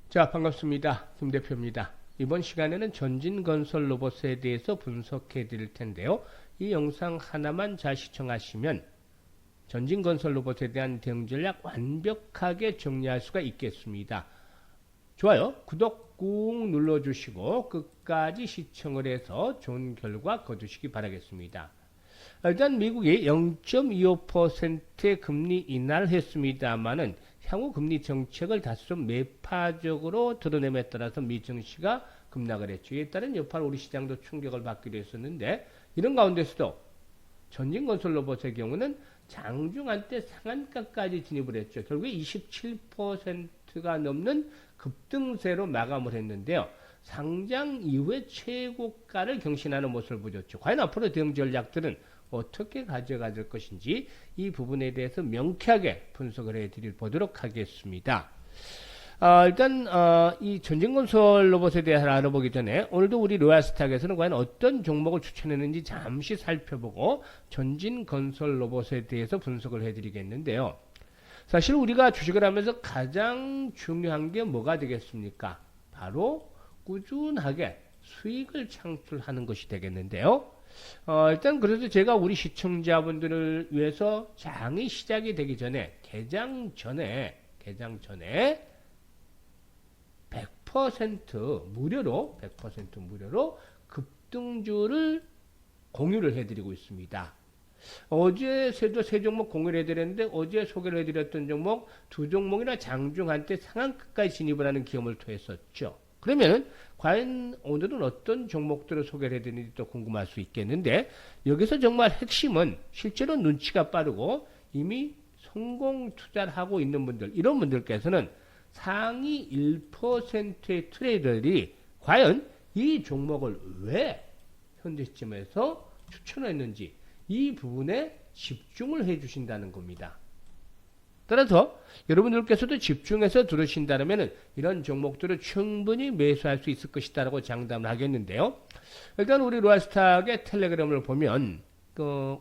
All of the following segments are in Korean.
자, 반갑습니다. 김 대표입니다. 이번 시간에는 전진건설 로봇에 대해서 분석해 드릴 텐데요. 이 영상 하나만 잘 시청하시면 전진건설 로봇에 대한 대응 전략 완벽하게 정리할 수가 있겠습니다. 좋아요, 구독 꾹 눌러주시고 끝까지 시청을 해서 좋은 결과 거두시기 바라겠습니다. 일단 미국이 0.25%의 금리 인하를 했습니다만은 향후 금리 정책을 다소 매파적으로 드러냄에 따라서 미 증시가 급락을 했죠. 이에 따른 여파로 우리 시장도 충격을 받기도 했었는데, 이런 가운데서도 전진건설 로봇의 경우는 장중 한때 상한가까지 진입을 했죠. 결국에 27%가 넘는 급등세로 마감을 했는데요. 상장 이후에 최고가를 경신하는 모습을 보였죠. 과연 앞으로 대응 전략들은 어떻게 가져가 될 것인지 이 부분에 대해서 명쾌하게 분석을 보도록 하겠습니다. 일단 이 전진건설 로봇에 대해서 알아보기 전에 오늘도 우리 로얄스탁에서는 과연 어떤 종목을 추천했는지 잠시 살펴보고 전진건설 로봇에 대해서 분석을 해드리겠는데요. 사실 우리가 주식을 하면서 가장 중요한 게 뭐가 되겠습니까? 바로 꾸준하게 수익을 창출하는 것이 되겠는데요. 일단 그래서 제가 우리 시청자분들을 위해서 장이 시작이 되기 전에 개장 전에 100% 무료로 급등주를 공유를 해드리고 있습니다. 어제 세 종목 공유를 해드렸는데, 어제 소개를 해드렸던 종목 두 종목이나 장중 한때 상한가까지 진입을 하는 기업을 토했었죠. 그러면 과연 오늘은 어떤 종목들을 소개를 해드리는지 또 궁금할 수 있겠는데, 여기서 정말 핵심은 실제로 눈치가 빠르고 이미 성공 투자를 하고 있는 분들, 이런 분들께서는 상위 1%의 트레이더들이 과연 이 종목을 왜 현재 시점에서 추천했는지 이 부분에 집중을 해 주신다는 겁니다. 따라서 여러분들께서도 집중해서 들으신다면 이런 종목들을 충분히 매수할 수 있을 것이다라고 장담을 하겠는데요. 일단 우리 로얄스탁의 텔레그램을 보면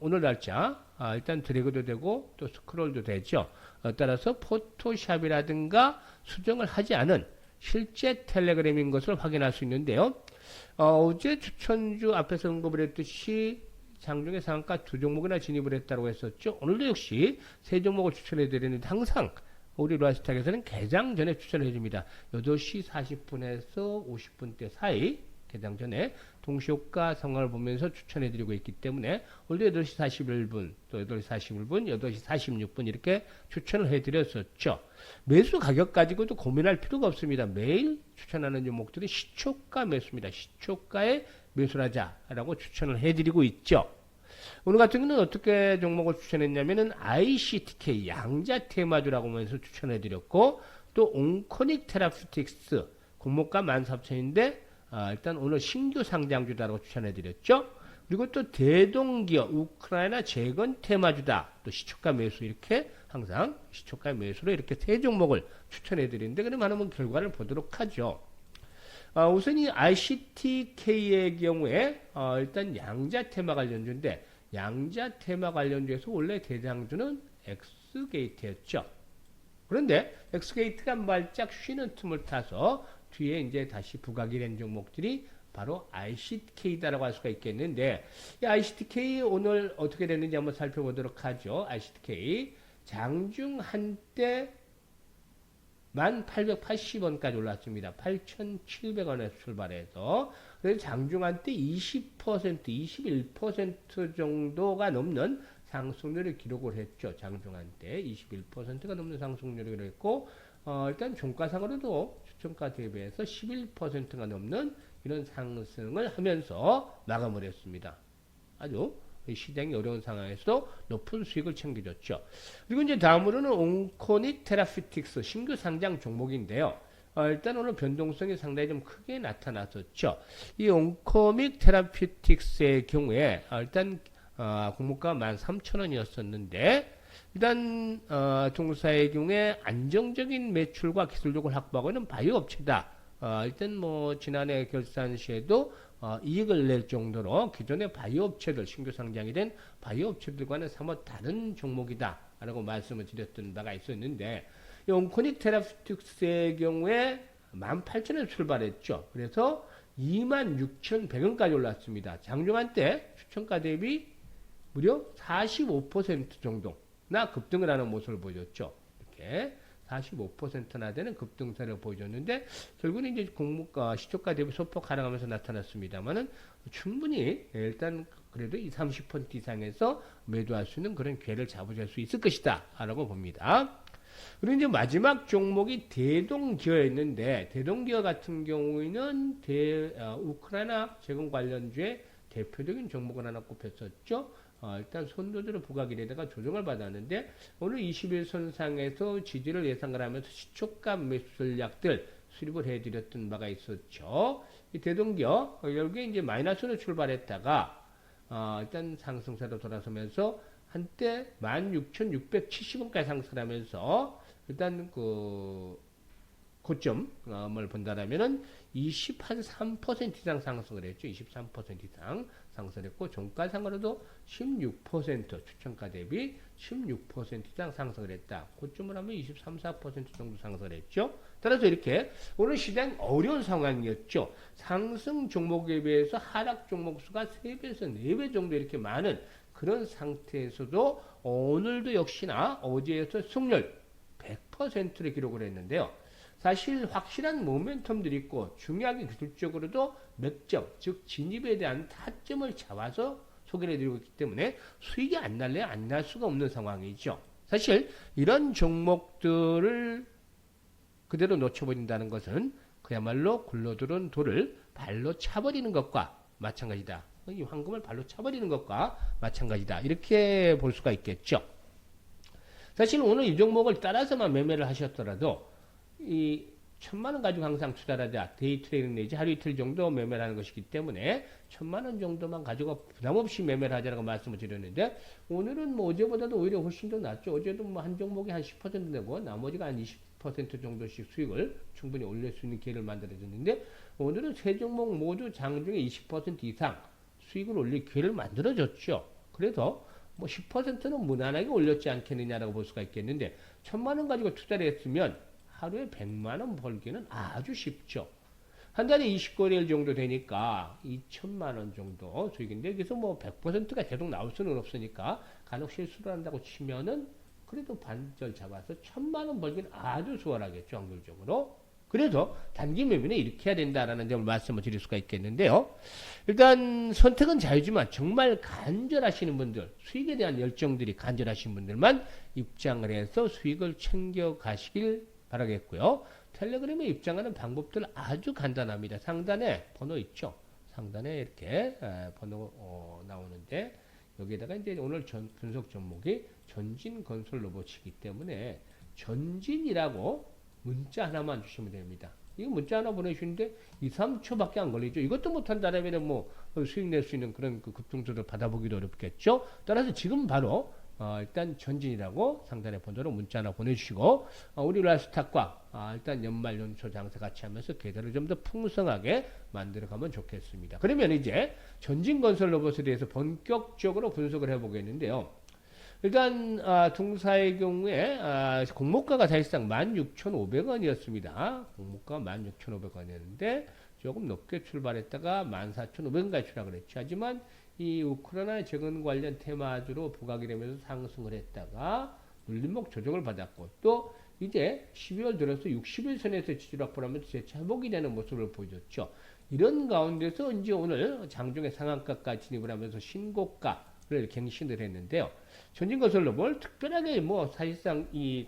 오늘 날짜 일단 드래그도 되고 또 스크롤도 되죠. 따라서 포토샵이라든가 수정을 하지 않은 실제 텔레그램인 것을 확인할 수 있는데요. 어제 추천주 앞에서 언급을 했듯이 장중에 상한가 두 종목이나 진입을 했다고 했었죠. 오늘도 역시 세 종목을 추천해 드리는데, 항상 우리 로얄스탁에서는 개장 전에 추천해 줍니다. 8시 40분에서 50분대 사이 개장 전에 동시효과 상황을 보면서 추천해 드리고 있기 때문에 오늘도 8시 41분, 또 8시 41분, 8시 46분 이렇게 추천을 해 드렸었죠. 매수 가격 가지고도 고민할 필요가 없습니다. 매일 추천하는 종목들이 시초가 매수입니다. 시초가에 매수를 하자라고 추천을 해드리고 있죠. 오늘 같은 경우는 어떻게 종목을 추천했냐면은 ICTK 양자 테마주라고 하면서 추천해드렸고, 또 온코닉 테라퓨틱스 공모가 14,000인데 일단 오늘 신규 상장주다라고 추천해드렸죠. 그리고 또 대동기업 우크라이나 재건 테마주다, 또 시초가 매수, 이렇게 항상 시초가 매수로 이렇게 세 종목을 추천해드리는데, 그럼 한번 결과를 보도록 하죠. 우선 이 ICTK의 경우에 일단 양자 테마 관련주인데, 양자 테마 관련주에서 원래 대장주는 엑스게이트였죠. 그런데 엑스게이트가 한 발짝 쉬는 틈을 타서 뒤에 이제 다시 부각이 된 종목들이 바로 ICTK다라고 할 수가 있겠는데, 이 ICTK 오늘 어떻게 됐는지 한번 살펴보도록 하죠. ICTK 장중 한때 1880원까지 올랐습니다. 8,700원에서 출발해서, 그래서 장중한 때 20%, 21% 정도가 넘는 상승률을 기록을 했죠. 장중한 때 21%가 넘는 상승률을 기록했고, 일단 종가상으로도 추천가 대비해서 11%가 넘는 이런 상승을 하면서 마감을 했습니다. 아주 시장이 어려운 상황에서도 높은 수익을 챙겨줬죠. 그리고 이제 다음으로는 온코닉 테라퓨틱스 신규 상장 종목인데요. 일단 오늘 변동성이 상당히 좀 크게 나타났었죠. 이 온코닉 테라퓨틱스의 경우에 일단 공모가 13,000원이었었는데, 일단 종사의 경우에 안정적인 매출과 기술력을 확보하고 있는 바이오 업체다. 일단 뭐 지난해 결산 시에도 이익을 낼 정도로 기존의 바이오 업체들, 신규 상장이 된 바이오 업체들과는 사뭇 다른 종목이다 라고 말씀을 드렸던 바가 있었는데, 이 온코닉 테라퓨틱스의 경우에 18,000원 출발했죠. 그래서 26,100원까지 올랐습니다. 장중한 때 추천가 대비 무려 45% 정도나 급등을 하는 모습을 보여줬죠. 이렇게 45%나 되는 급등세를 보여줬는데 결국은 이제 공모가 시초가 대비 소폭 하락하면서 나타났습니다만은 충분히 일단 그래도 30% 이상에서 매도할 수 있는 그런 기회를 잡으실 수 있을 것이다 라고 봅니다. 그리고 이제 마지막 종목이 대동기어였는데 대동기어 같은 경우에는 우크라이나 재건 관련주의 대표적인 종목을 하나 꼽혔었죠. 일단 손도들은 부각일에다가 조정을 받았는데 오늘 21선상에서 지지를 예상을 하면서 시초가 매수 전략들 수립을 해드렸던 바가 있었죠. 이 대동기어 여기에 이제 마이너스로 출발했다가 일단 상승세로 돌아서면서 한때 16,670원까지 상승하면서 일단 그 고점을 본다라면은 23% 이상 상승을 했죠. 23% 이상 상승을 했고 종가상으로도 16% 추천가 대비 16% 이상 상승을 했다. 고점을 하면 23, 4% 정도 상승을 했죠. 따라서 이렇게 오늘 시장 어려운 상황이었죠. 상승 종목에 비해서 하락 종목 수가 3배에서 4배 정도 이렇게 많은 그런 상태에서도 오늘도 역시나 어제에서 승률 100%를 기록을 했는데요. 사실 확실한 모멘텀들이 있고 중요하게 기술적으로도 맥점, 즉 진입에 대한 타점을 잡아서 소개를 해드리고 있기 때문에 수익이 안 날래야 안 날 수가 없는 상황이죠. 사실 이런 종목들을 그대로 놓쳐버린다는 것은 그야말로 굴러들어온 돌을 발로 차버리는 것과 마찬가지다. 이 황금을 발로 차버리는 것과 마찬가지다. 이렇게 볼 수가 있겠죠. 사실 오늘 이 종목을 따라서만 매매를 하셨더라도 이 1,000만 원 가지고 항상 투자를 하자. 데이 트레이딩 내지 하루 이틀 정도 매매를 하는 것이기 때문에 1,000만 원 정도만 가지고 부담 없이 매매를 하자라고 말씀을 드렸는데 오늘은 뭐 어제보다도 오히려 훨씬 더 낫죠. 어제도 뭐 한 종목에 한 10% 내고 나머지가 한 20% 정도씩 수익을 충분히 올릴 수 있는 기회를 만들어줬는데 오늘은 세 종목 모두 장중에 20% 이상 수익을 올릴 기회를 만들어줬죠. 그래서 뭐 10%는 무난하게 올렸지 않겠느냐라고 볼 수가 있겠는데 1,000만 원 가지고 투자를 했으면 하루에 100만 원 벌기는 아주 쉽죠. 한 달에 20거래일 정도 되니까 2천만 원 정도 수익인데 그래서 뭐 100%가 계속 나올 수는 없으니까 간혹 실수를 한다고 치면은 그래도 반절 잡아서 1,000만 원 벌기는 아주 수월하겠죠. 확률적으로. 그래서 단기 매매는 이렇게 해야 된다라는 점을 말씀을 드릴 수가 있겠는데요. 일단 선택은 자유지만 정말 간절하시는 분들, 수익에 대한 열정들이 간절하신 분들만 입장을 해서 수익을 챙겨 가시길 바라겠고요. 텔레그램에 입장하는 방법들 아주 간단합니다. 상단에 번호 있죠. 상단에 이렇게 번호 나오는데 여기에다가 이제 오늘 분석 종목이 전진건설 로봇이기 때문에 전진이라고 문자 하나만 주시면 됩니다. 이거 문자 하나 보내주시는데 2, 3초밖에 안 걸리죠. 이것도 못한다라면 뭐 수익 낼 수 있는 그런 급등주를 받아보기도 어렵겠죠. 따라서 지금 바로 일단 전진이라고 상단에 번호로 문자 하나 보내주시고 우리 라스탁과 일단 연말 연초 장사 같이 하면서 계좌를 좀 더 풍성하게 만들어가면 좋겠습니다. 그러면 이제 전진건설 로봇에 대해서 본격적으로 분석을 해보겠는데요. 일단 동사의 경우에 공모가가 사실상 16,500원이었습니다. 공모가가 16,500원이었는데 조금 높게 출발했다가 14,500원까지 추락을 했죠. 하지만 이 우크라이나 재건 관련 테마주로 부각이 되면서 상승을 했다가 눌림목 조정을 받았고 또 이제 12월 들어서 60일선에서 지지를 확보하면서 재차 회복이 되는 모습을 보여줬죠. 이런 가운데서 이제 오늘 장중에 상한가까지 진입을 하면서 신고가를 갱신을 했는데요. 전진건설로봇 특별하게 뭐 사실상 이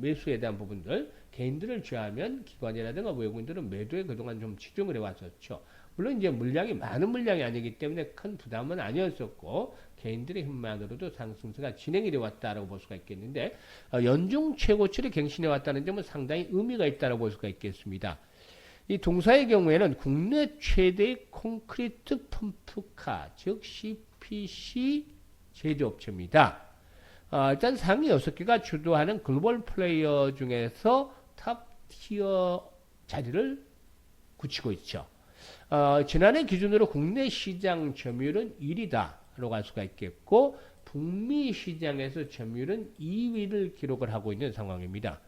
매수에 대한 부분들 개인들을 제외하면 기관이라든가 외국인들은 매도에 그동안 좀 집중을 해왔었죠. 물론 이제 물량이 많은 물량이 아니기 때문에 큰 부담은 아니었었고 개인들의 힘만으로도 상승세가 진행이 되어 왔다라고 볼 수가 있겠는데 연중 최고치를 갱신해 왔다는 점은 상당히 의미가 있다라고 볼 수가 있겠습니다. 이 동사의 경우에는 국내 최대의 콘크리트 펌프카 즉 CPC 제조업체입니다. 일단 상위 6개가 주도하는 글로벌 플레이어 중에서 탑 티어 자리를 굳히고 있죠. 지난해 기준으로 국내 시장 점유율은 1위다라고 할 수가 있겠고 북미 시장에서 점유율은 2위를 기록을 하고 있는 상황입니다.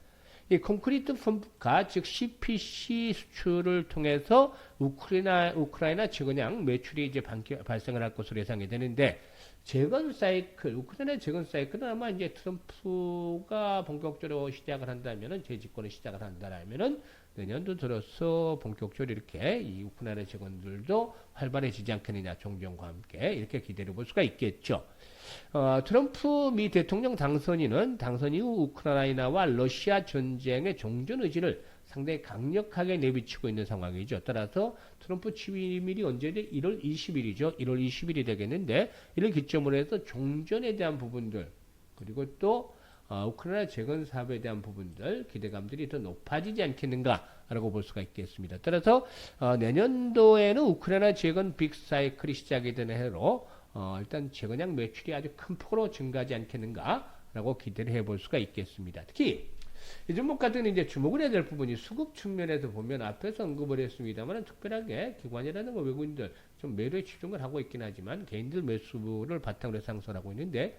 이 콘크리트 펌프카 즉 CPC 수출을 통해서 우크라이나 재건양 매출이 이제 발생을 할 것으로 예상이 되는데 재건 사이클 우크라이나 재건 사이클은 아마 이제 트럼프가 본격적으로 시작을 한다면은 재집권을 시작을 한다면은 내년도 들어서 본격적으로 이렇게 이 우크라이나 재건들도 활발해지지 않겠느냐 종전과 함께 이렇게 기대를 볼 수가 있겠죠. 트럼프 미 대통령 당선 이후 우크라이나와 러시아 전쟁의 종전 의지를 상당히 강력하게 내비치고 있는 상황이죠. 따라서 트럼프 취임일이 언제든 1월 20일이죠. 1월 20일이 되겠는데 이를 기점으로 해서 종전에 대한 부분들 그리고 또 우크라이나 재건 사업에 대한 부분들 기대감들이 더 높아지지 않겠는가라고 볼 수가 있겠습니다. 따라서 내년도에는 우크라이나 재건 빅사이클이 시작이 되는 해로 일단 재건양 매출이 아주 큰 폭으로 증가하지 않겠는가라고 기대를 해볼 수가 있겠습니다. 특히 이 종목 같은 이제 주목을 해야 될 부분이 수급 측면에서 보면 앞에서 언급을 했습니다만 특별하게 기관이라든가 외국인들 좀 매도에 집중을 하고 있긴 하지만 개인들 매수를 바탕으로 상승하고 있는데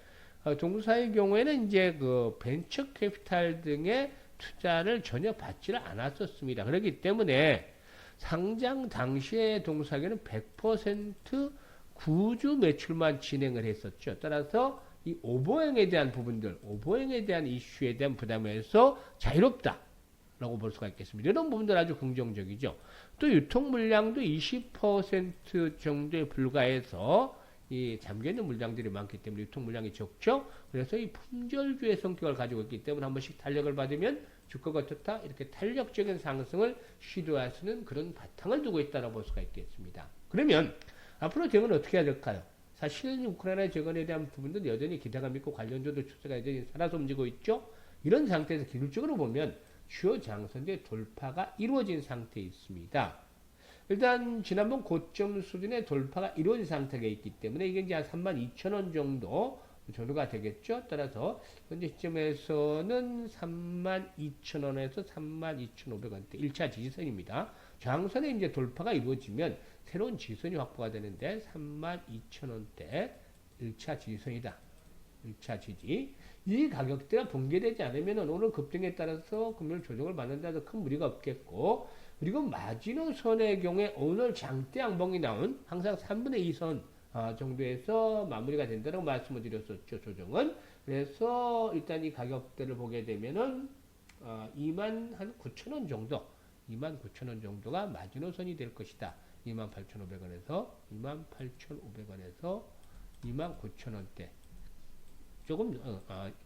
동사의 경우에는 이제 그 벤처 캐피탈 등의 투자를 전혀 받지를 않았었습니다. 그렇기 때문에 상장 당시에 동사에는 100% 구주 매출만 진행을 했었죠. 따라서 이 오버행에 대한 부분들, 오버행에 대한 이슈에 대한 부담에서 자유롭다라고 볼 수가 있겠습니다. 이런 부분들 아주 긍정적이죠. 또 유통 물량도 20% 정도에 불과해서 이 잠겨있는 물량들이 많기 때문에 유통 물량이 적죠. 그래서 이 품절주의 성격을 가지고 있기 때문에 한 번씩 탄력을 받으면 주가가 어떻다? 이렇게 탄력적인 상승을 시도할 수 있는 그런 바탕을 두고 있다고 볼 수가 있겠습니다. 그러면 앞으로 재건은 어떻게 해야 될까요? 사실 우크라이나 재건에 대한 부분도 여전히 기대감 있고 관련주도 추세가 여전히 살아서 움직이고 있죠. 이런 상태에서 기술적으로 보면 주요 장선대 돌파가 이루어진 상태에 있습니다. 일단 지난번 고점 수준의 돌파가 이루어진 상태가 있기 때문에 이게 이제 한 32,000원 정도 전후가 되겠죠. 따라서 현재 시점에서는 32,000원에서 32,500원대 1차 지지선입니다. 장선에 이제 돌파가 이루어지면 새로운 지지선이 확보가 되는데 32,000원대 1차 지지선이다. 1차 지지. 이 가격대가 붕괴되지 않으면 오늘 급등에 따라서 금요일 조정을 받는다 해서 큰 무리가 없겠고 그리고 마지노선의 경우에 오늘 장대 양봉이 나온 항상 3분의 2선 정도에서 마무리가 된다고 말씀을 드렸었죠. 조정은. 그래서 일단 이 가격대를 보게 되면은 29,000원 정도 29,000원 정도가 마지노선이 될 것이다. 28,500원에서 28,500원에서 29,000원대 조금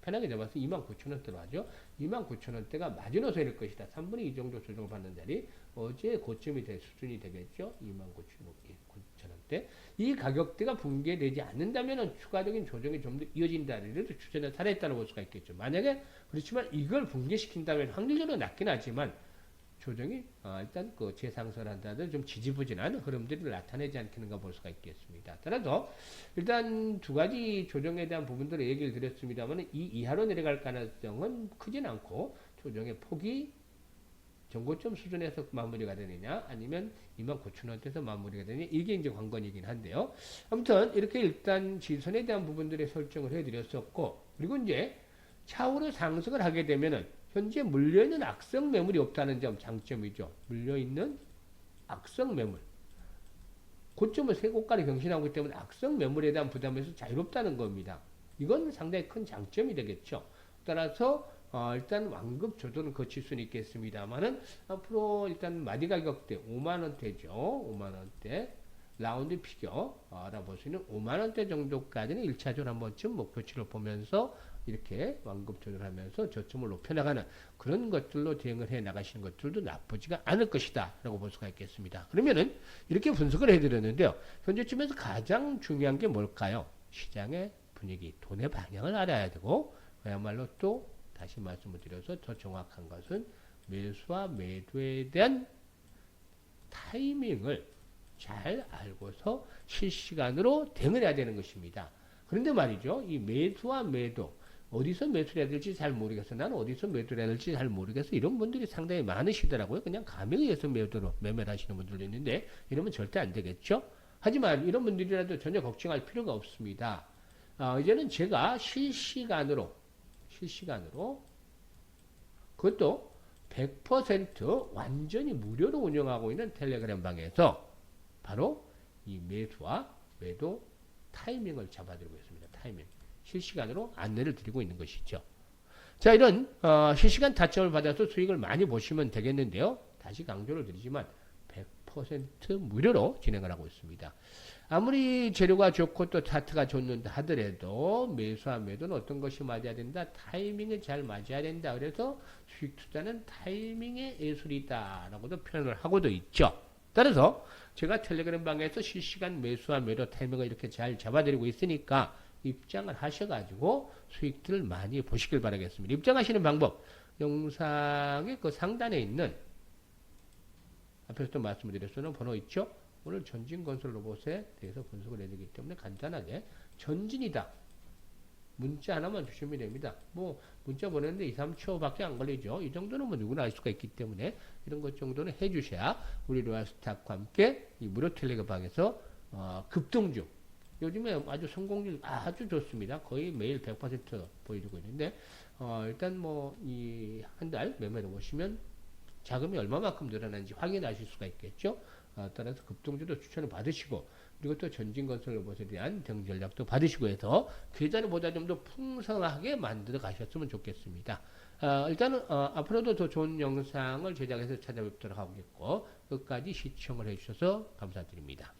편하게 잡아서 29,000원대로 하죠. 29,000원대가 마지노선일 것이다. 3분의 2 정도 조정을 받는 자리 어제 고점이 될 수준이 되겠죠. 29,000원대 이 가격대가 붕괴되지 않는다면 추가적인 조정이 좀 더 이어진다는 추세는 살아있다고 볼 수가 있겠죠. 만약에 그렇지만 이걸 붕괴시킨다면 확률적으로 낮긴 하지만 조정이 일단 그 재상승한다는 좀 지지부진한 흐름들을 나타내지 않겠는가 볼 수가 있겠습니다. 따라서 일단 두 가지 조정에 대한 부분들을 얘기를 드렸습니다만 이 이하로 내려갈 가능성은 크진 않고 조정의 폭이 전고점 수준에서 마무리가 되느냐 아니면 29,000원대에서 마무리가 되느냐 이게 이제 관건이긴 한데요. 아무튼 이렇게 일단 지선에 대한 부분들의 설정을 해드렸었고 그리고 이제 차후로 상승을 하게 되면은 현재 물려있는 악성 매물이 없다는 점 장점이죠. 물려있는 악성 매물. 고점을 세 고가를 경신하고 있기 때문에 악성 매물에 대한 부담에서 자유롭다는 겁니다. 이건 상당히 큰 장점이 되겠죠. 따라서 일단 완급 조정을 거칠 수는 있겠습니다만은 앞으로 일단 마디 가격대 5만원대죠. 5만원대. 라운드 피겨 알아볼 수 있는 5만원대 정도까지는 1차적으로 한 번쯤 목표치를 보면서 이렇게 완급 조절하면서 저점을 높여나가는 그런 것들로 대응을 해 나가시는 것들도 나쁘지가 않을 것이다 라고 볼 수가 있겠습니다. 그러면은 이렇게 분석을 해드렸는데요. 현재쯤에서 가장 중요한 게 뭘까요? 시장의 분위기, 돈의 방향을 알아야 되고 그야말로 또 다시 말씀을 드려서 더 정확한 것은 매수와 매도에 대한 타이밍을 잘 알고서 실시간으로 대응을 해야 되는 것입니다. 그런데 말이죠. 이 매수와 매도 어디서 매수를 해야 될지 잘 모르겠어. 나는 어디서 매도를 해야 될지 잘 모르겠어. 이런 분들이 상당히 많으시더라고요. 그냥 감에 의해서 매매를 하시는 분들도 있는데 이러면 절대 안 되겠죠. 하지만 이런 분들이라도 전혀 걱정할 필요가 없습니다. 이제는 제가 실시간으로 그것도 100% 완전히 무료로 운영하고 있는 텔레그램 방에서 바로 이 매수와 매도 타이밍을 잡아드리고 있습니다. 타이밍. 실시간으로 안내를 드리고 있는 것이죠. 자, 이런 실시간 타점을 받아서 수익을 많이 보시면 되겠는데요. 다시 강조를 드리지만 100% 무료로 진행을 하고 있습니다. 아무리 재료가 좋고 또 차트가 좋는다 하더라도 매수와 매도는 어떤 것이 맞아야 된다? 타이밍에 잘 맞아야 된다. 그래서 수익 투자는 타이밍의 예술이다 라고도 표현을 하고도 있죠. 따라서 제가 텔레그램 방에서 실시간 매수와 매도 타이밍을 이렇게 잘 잡아드리고 있으니까 입장을 하셔가지고 수익들을 많이 보시길 바라겠습니다. 입장하시는 방법, 영상의 그 상단에 있는 앞에서도 말씀드렸던 번호 있죠? 오늘 전진건설 로봇에 대해서 분석을 해드리기 때문에 간단하게 전진이다. 문자 하나만 주시면 됩니다. 뭐 문자 보내는데 2, 3초밖에 안 걸리죠. 이 정도는 뭐 누구나 알 수가 있기 때문에 이런 것 정도는 해주셔야 우리 로얄스탁과 함께 이 무료 텔레그 방에서 급등중. 요즘에 아주 성공률 아주 좋습니다. 거의 매일 100% 보여주고 있는데 일단 뭐 이 한 달 매매를 보시면 자금이 얼마만큼 늘어나는지 확인하실 수가 있겠죠. 따라서 급등주도 추천을 받으시고 그리고 또 전진건설 로봇에 대한 등 전략도 받으시고 해서 계좌를 보다 좀 더 풍성하게 만들어 가셨으면 좋겠습니다. 일단은 앞으로도 더 좋은 영상을 제작해서 찾아뵙도록 하겠고 끝까지 시청을 해주셔서 감사드립니다.